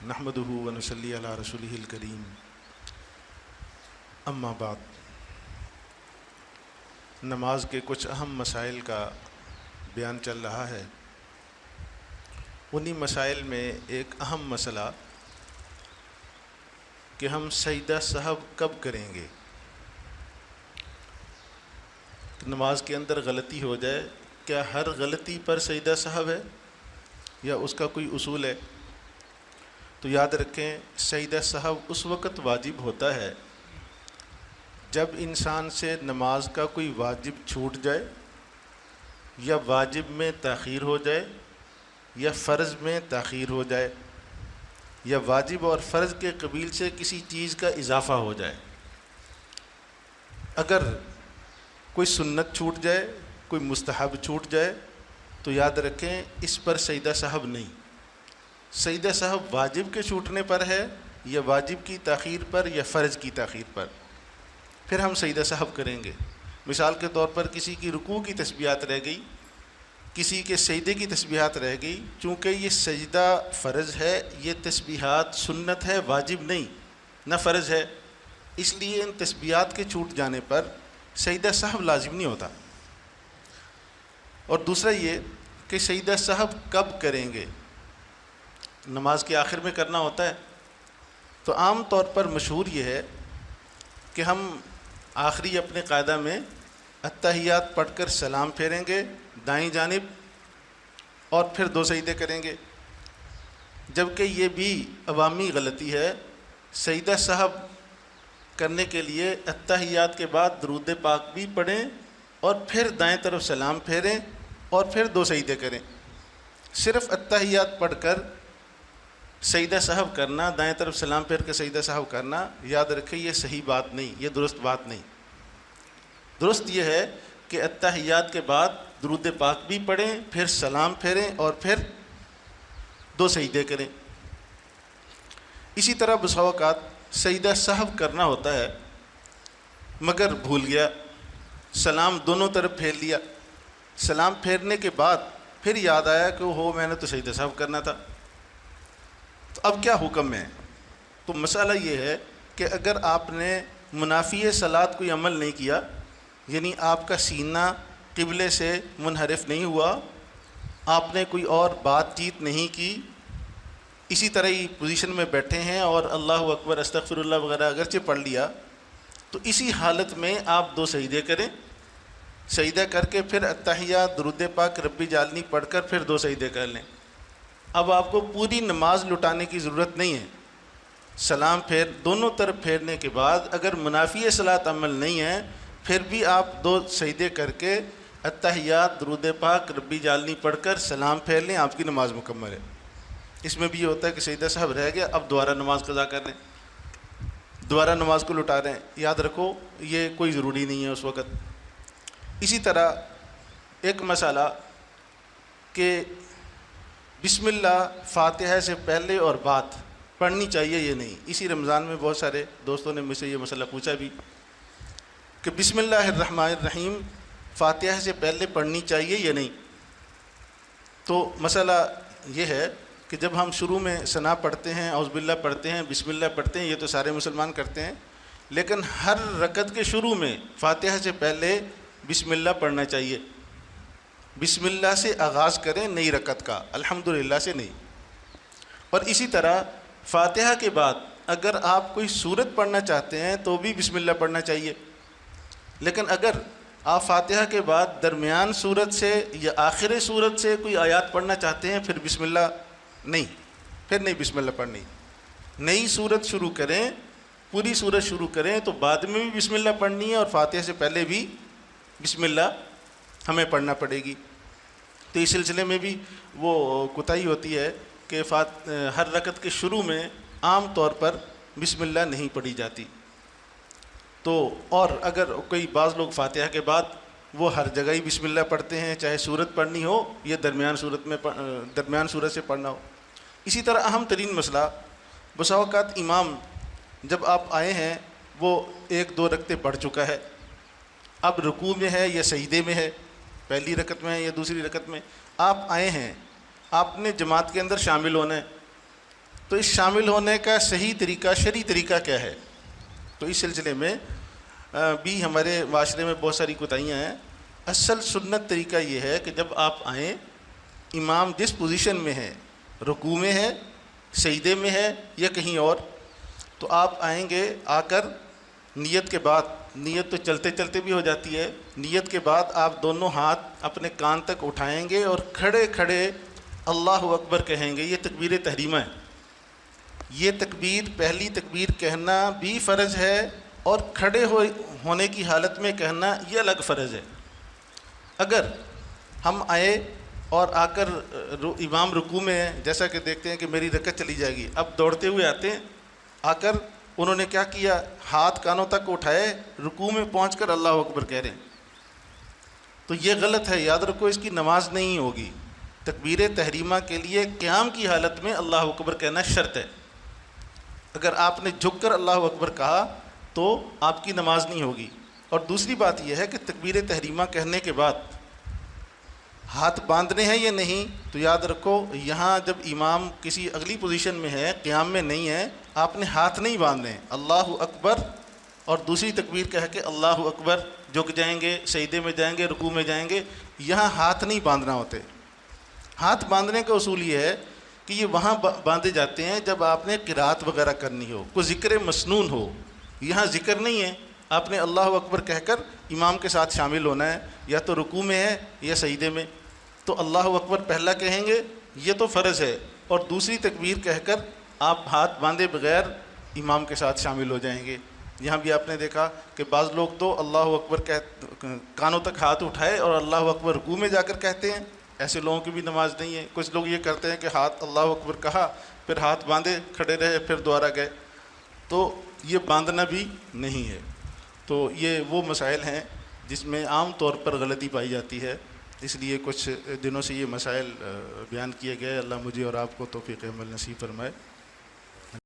نحمدہ ونصلی علی رسولہ الکریم اما بعد۔ نماز کے کچھ اہم مسائل کا بیان چل رہا ہے۔ انہی مسائل میں ایک اہم مسئلہ کہ ہم سجدہ سہو کب کریں گے۔ نماز کے اندر غلطی ہو جائے، کیا ہر غلطی پر سجدہ سہو ہے یا اس کا کوئی اصول ہے؟ تو یاد رکھیں، سجدہ سہو اس وقت واجب ہوتا ہے جب انسان سے نماز کا کوئی واجب چھوٹ جائے، یا واجب میں تاخیر ہو جائے، یا فرض میں تاخیر ہو جائے، یا واجب اور فرض کے قبیل سے کسی چیز کا اضافہ ہو جائے۔ اگر کوئی سنت چھوٹ جائے، کوئی مستحب چھوٹ جائے تو یاد رکھیں اس پر سجدہ سہو نہیں۔ سجدہ سہو واجب کے چھوٹنے پر ہے، یا واجب کی تاخیر پر، یا فرض کی تاخیر پر، پھر ہم سجدہ سہو کریں گے۔ مثال کے طور پر کسی کی رکوع کی تسبیحات رہ گئی، کسی کے سجدے کی تسبیحات رہ گئی، چونکہ یہ سجدہ فرض ہے، یہ تسبیحات سنت ہے، واجب نہیں، نہ فرض ہے، اس لیے ان تسبیحات کے چھوٹ جانے پر سجدہ سہو لازم نہیں ہوتا۔ اور دوسرا یہ کہ سجدہ سہو کب کریں گے، نماز کے آخر میں کرنا ہوتا ہے۔ تو عام طور پر مشہور یہ ہے کہ ہم آخری اپنے قاعدہ میں اتحیات پڑھ کر سلام پھیریں گے دائیں جانب، اور پھر 2 سجدے کریں گے، جبکہ یہ بھی عوامی غلطی ہے۔ سجدہ سہو کرنے کے لیے اتحیات کے بعد درود پاک بھی پڑھیں، اور پھر دائیں طرف سلام پھیریں، اور پھر 2 سجدے کریں۔ صرف اتحیات پڑھ کر سجدہ سہو کرنا، دائیں طرف سلام پھیر کے سجدہ سہو کرنا، یاد رکھیں یہ صحیح بات نہیں، یہ درست بات نہیں۔ درست یہ ہے کہ اتحیات کے بعد درود پاک بھی پڑھیں، پھر سلام پھیریں، اور پھر 2 سجدے کریں۔ اسی طرح بسا اوقات سجدہ سہو کرنا ہوتا ہے مگر بھول گیا، سلام دونوں طرف پھیر لیا، سلام پھیرنے کے بعد پھر یاد آیا کہ میں نے تو سجدہ سہو کرنا تھا، تو اب کیا حکم ہے؟ تو مسئلہ یہ ہے کہ اگر آپ نے منافی صلاۃ کوئی عمل نہیں کیا، یعنی آپ کا سینہ قبلے سے منحرف نہیں ہوا، آپ نے کوئی اور بات چیت نہیں کی، اسی طرح ہی پوزیشن میں بیٹھے ہیں اور اللہ اکبر استغفر اللہ وغیرہ اگرچہ پڑھ لیا، تو اسی حالت میں آپ 2 سجدے کریں، سجدہ کر کے پھر اتحیات درود پاک ربی جعلنی پڑھ کر پھر 2 سجدے کر لیں۔ اب آپ کو پوری نماز لٹانے کی ضرورت نہیں ہے۔ سلام پھیر دونوں طرف پھیرنے کے بعد اگر منافی صلاۃ عمل نہیں ہے، پھر بھی آپ 2 سجدے کر کے اتحیات درود پاک ربی جعلنی پڑھ کر سلام پھیر لیں، آپ کی نماز مکمل ہے۔ اس میں بھی یہ ہوتا ہے کہ سجدہ سہو رہ گیا، اب دوبارہ نماز قضا کر لیں، دوبارہ نماز کو لٹا رہے ہیں، یاد رکھو یہ کوئی ضروری نہیں ہے اس وقت۔ اسی طرح ایک مسئلہ کہ بسم اللہ فاتحہ سے پہلے اور بعد پڑھنی چاہیے یا نہیں۔ اسی رمضان میں بہت سارے دوستوں نے مجھ سے یہ مسئلہ پوچھا بھی کہ بسم اللہ الرحمن الرحیم فاتحہ سے پہلے پڑھنی چاہیے یا نہیں۔ تو مسئلہ یہ ہے کہ جب ہم شروع میں ثنا پڑھتے ہیں، اعوذ باللہ پڑھتے ہیں، بسم اللہ پڑھتے ہیں، یہ تو سارے مسلمان کرتے ہیں، لیکن ہر رکعت کے شروع میں فاتحہ سے پہلے بسم اللہ پڑھنا چاہیے۔ بسم اللہ سے آغاز کریں نئی رکعت کا، الحمدللہ سے نہیں۔ اور اسی طرح فاتحہ کے بعد اگر آپ کوئی سورت پڑھنا چاہتے ہیں تو بھی بسم اللہ پڑھنا چاہیے، لیکن اگر آپ فاتحہ کے بعد درمیان سورت سے یا آخر سورت سے کوئی آیات پڑھنا چاہتے ہیں، پھر بسم اللہ نہیں، پھر نہیں بسم اللہ پڑھنی۔ نئی سورت شروع کریں، پوری سورت شروع کریں تو بعد میں بھی بسم اللہ پڑھنی ہے، اور فاتحہ سے پہلے بھی بسم اللہ ہمیں پڑھنا پڑے گی۔ تو اس سلسلے میں بھی وہ کوتاہی ہوتی ہے کہ ہر رکعت کے شروع میں عام طور پر بسم اللہ نہیں پڑھی جاتی۔ تو اور اگر کوئی بعض لوگ فاتحہ کے بعد وہ ہر جگہ ہی بسم اللہ پڑھتے ہیں، چاہے سورت پڑھنی ہو یا درمیان سورت سے پڑھنا ہو۔ اسی طرح اہم ترین مسئلہ، بسا اوقات امام جب آپ آئے ہیں وہ 1-2 رکعتیں پڑھ چکا ہے، اب رکوع میں ہے یا سجدے میں ہے، پہلی رکعت میں ہے یا دوسری رکعت میں، آپ آئے ہیں، آپ نے جماعت کے اندر شامل ہونا ہے، تو تو اس شامل ہونے کا صحیح طریقہ، شرعی طریقہ کیا ہے؟ تو اس سلسلے میں بھی ہمارے معاشرے میں بہت ساری کوتاہیاں ہیں۔ اصل سنت طریقہ یہ ہے کہ جب آپ آئیں، امام جس پوزیشن میں ہے، رکوع میں ہے، سجدے میں ہے یا کہیں اور، تو آپ آئیں گے، آ کر نیت کے بعد، نیت تو چلتے چلتے بھی ہو جاتی ہے، نیت کے بعد آپ دونوں ہاتھ اپنے کان تک اٹھائیں گے اور کھڑے کھڑے اللہ اکبر کہیں گے۔ یہ تکبیر تحریمہ ہے۔ یہ تکبیر، پہلی تکبیر کہنا بھی فرض ہے، اور کھڑے ہونے کی حالت میں کہنا یہ الگ فرض ہے۔ اگر ہم آئے اور آ کر امام رکوع میں ہے، جیسا کہ دیکھتے ہیں کہ میری رکعت چلی جائے گی، اب دوڑتے ہوئے آتے ہیں، آ کر انہوں نے کیا کیا، ہاتھ کانوں تک اٹھائے، رکوع میں پہنچ کر اللہ اکبر کہہ رہے ہیں، تو یہ غلط ہے۔ یاد رکھو، اس کی نماز نہیں ہوگی۔ تکبیر تحریمہ کے لیے قیام کی حالت میں اللہ اکبر کہنا شرط ہے۔ اگر آپ نے جھک کر اللہ اکبر کہا تو آپ کی نماز نہیں ہوگی۔ اور دوسری بات یہ ہے کہ تکبیر تحریمہ کہنے کے بعد ہاتھ باندھنے ہیں یا نہیں، تو یاد رکھو یہاں جب امام کسی اگلی پوزیشن میں ہے، قیام میں نہیں ہے، آپ نے ہاتھ نہیں باندھنے، اللہ اکبر اور دوسری تکبیر کہہ کے اللہ اکبر، جھک جائیں گے، سجدے میں جائیں گے، رکوع میں جائیں گے، یہاں ہاتھ نہیں باندھنا ہوتے۔ ہاتھ باندھنے کا اصول یہ ہے کہ یہ وہاں باندھے جاتے ہیں جب آپ نے قرات وغیرہ کرنی ہو، کوئی ذکر مسنون ہو۔ یہاں ذکر نہیں ہے، آپ نے اللہ اکبر کہہ کر امام کے ساتھ شامل ہونا ہے، یا تو رکوع میں ہے یا سجدے میں، تو اللہ اکبر پہلا کہیں گے، یہ تو فرض ہے، اور دوسری تکبیر کہہ کر آپ ہاتھ باندھے بغیر امام کے ساتھ شامل ہو جائیں گے۔ یہاں بھی آپ نے دیکھا کہ بعض لوگ تو اللہ اکبر کانوں تک ہاتھ اٹھائے اور اللہ اکبر رکوع میں جا کر کہتے ہیں، ایسے لوگوں کی بھی نماز نہیں ہے۔ کچھ لوگ یہ کرتے ہیں کہ ہاتھ اللہ اکبر کہا، پھر ہاتھ باندھے کھڑے رہے، پھر دوبارہ گئے، تو یہ باندھنا بھی نہیں ہے۔ تو یہ وہ مسائل ہیں جس میں عام طور پر غلطی پائی جاتی ہے، اس لیے کچھ دنوں سے یہ مسائل بیان کیے گئے۔ اللہ مجھے اور آپ کو توفیق عمل نصیب فرمائے۔